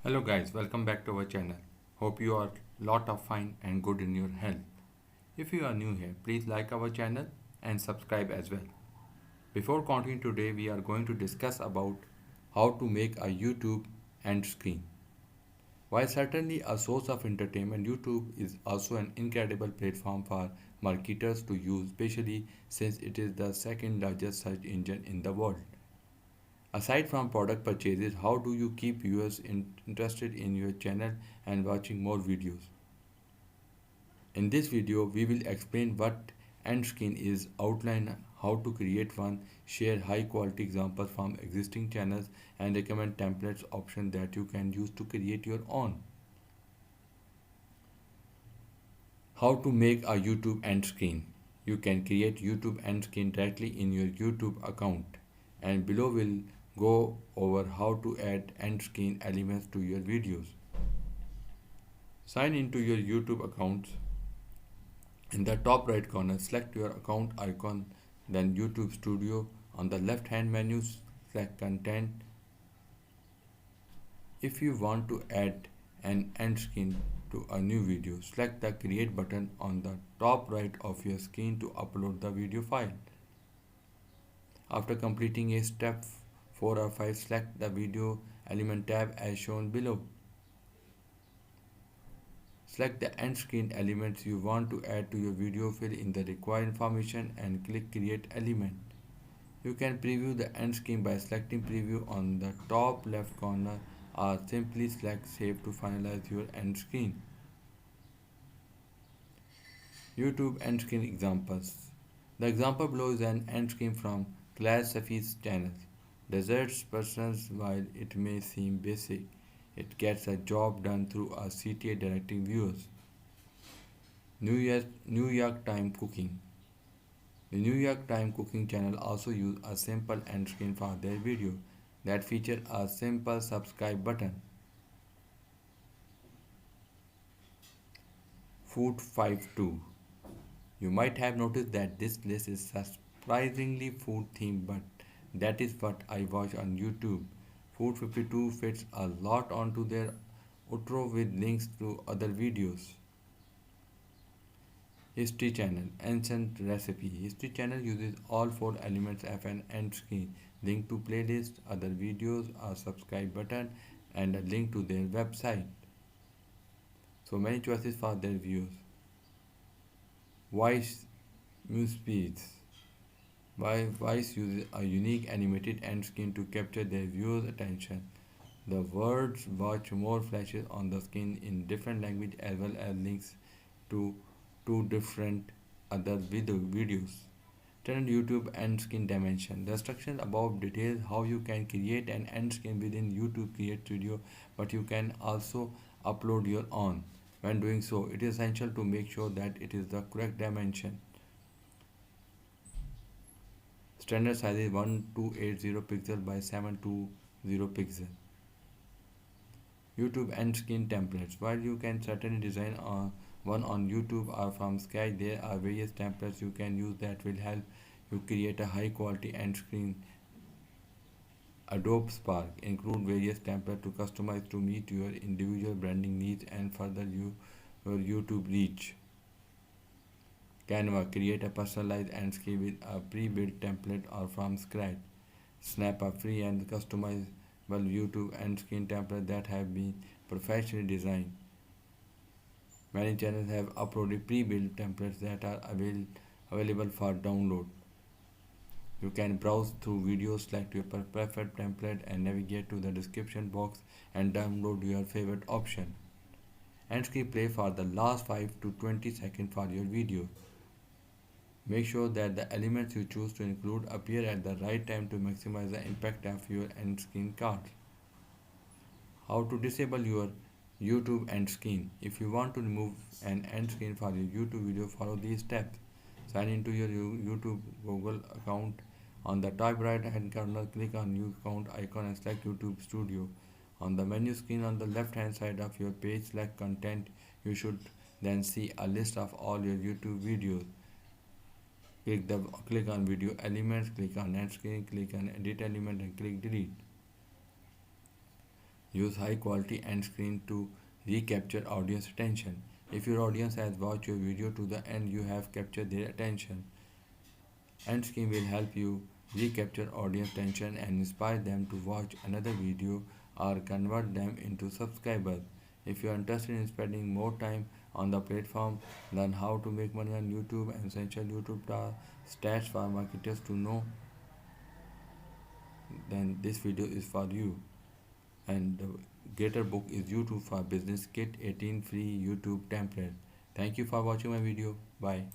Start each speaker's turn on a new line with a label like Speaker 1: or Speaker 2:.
Speaker 1: Hello guys, welcome back to our channel. Hope you are lot of fine and good in your health. If you are new here, please like our channel and subscribe as well. Before continuing today, we are going to discuss about how to make a YouTube end screen. While certainly a source of entertainment, YouTube is also an incredible platform for marketers to use, especially since it is the second largest search engine in the world. Aside from product purchases, how do you keep viewers interested in your channel and watching more videos? In this video, we will explain what end screen is, outline how to create one, share high quality examples from existing channels, and recommend templates option that you can use to create your own. How to make a YouTube end screen. You can create YouTube end screen directly in your YouTube account, and below we'll go over how to add end screen elements to your videos. Sign into your YouTube account. In the top right corner, select your account icon, then YouTube Studio. On the left hand menu, select Content. If you want to add an end screen to a new video, select the Create button on the top right of your screen to upload the video file. After completing a step 4 or 5, select the Video Element tab as shown below. Select the end screen elements you want to add to your video, fill in the required information and click Create Element. You can preview the end screen by selecting Preview on the top left corner or simply select Save to finalize your end screen. YouTube end screen examples. The example below is an end screen from Claire Safi's channel. Deserts persons. While it may seem basic, it gets a job done through a CTA directing viewers. New York Time Cooking. The New York Time Cooking channel also use a simple end screen for their video that feature a simple subscribe button. Food 52. You might have noticed that this list is surprisingly food themed, but that is what I watch on YouTube. Food 52 fits a lot onto their outro with links to other videos. History Channel Ancient Recipe. History Channel uses all four elements of an end screen: link to playlist, other videos, a subscribe button, and a link to their website. So many choices for their viewers. Vice Newsfeeds. Vice uses a unique animated end screen to capture their viewers' attention. The words watch more flashes on the screen in different language as well as links to two different other videos. Turn YouTube end screen dimension. The instructions above details how you can create an end screen within YouTube Create Studio, but you can also upload your own. When doing so, it is essential to make sure that it is the correct dimension. Standard size is 1280 pixel by 720 pixel. YouTube end screen templates. While you can certainly design one on YouTube or from scratch, there are various templates you can use that will help you create a high quality end screen. Adobe Spark include various templates to customize to meet your individual branding needs and further your YouTube reach. Canva create a personalized end screen with a pre-built template or from scratch. Snap a free and customizable YouTube end screen template that have been professionally designed. Many channels have uploaded pre-built templates that are available for download. You can browse through videos, select your preferred template and navigate to the description box and download your favorite option. End screen play for the last 5 to 20 seconds for your video. Make sure that the elements you choose to include appear at the right time to maximize the impact of your end screen cards. How to disable your YouTube end screen. If you want to remove an end screen for your YouTube video, follow these steps. Sign into your YouTube Google account. On the top right hand corner, click on new account icon and select YouTube Studio. On the menu screen on the left hand side of your page, select content. You should then see a list of all your YouTube videos. Click on video elements, click on end screen, click on edit element and click delete. Use high quality end screen to recapture audience attention. If your audience has watched your video to the end, you have captured their attention. End screen will help you recapture audience attention and inspire them to watch another video or convert them into subscribers. If you are interested in spending more time on the platform, learn how to make money on YouTube and essential YouTube stats for marketers to know, then this video is for you. And the greater book is YouTube for Business Kit 18 free YouTube template. Thank you for watching my video. Bye.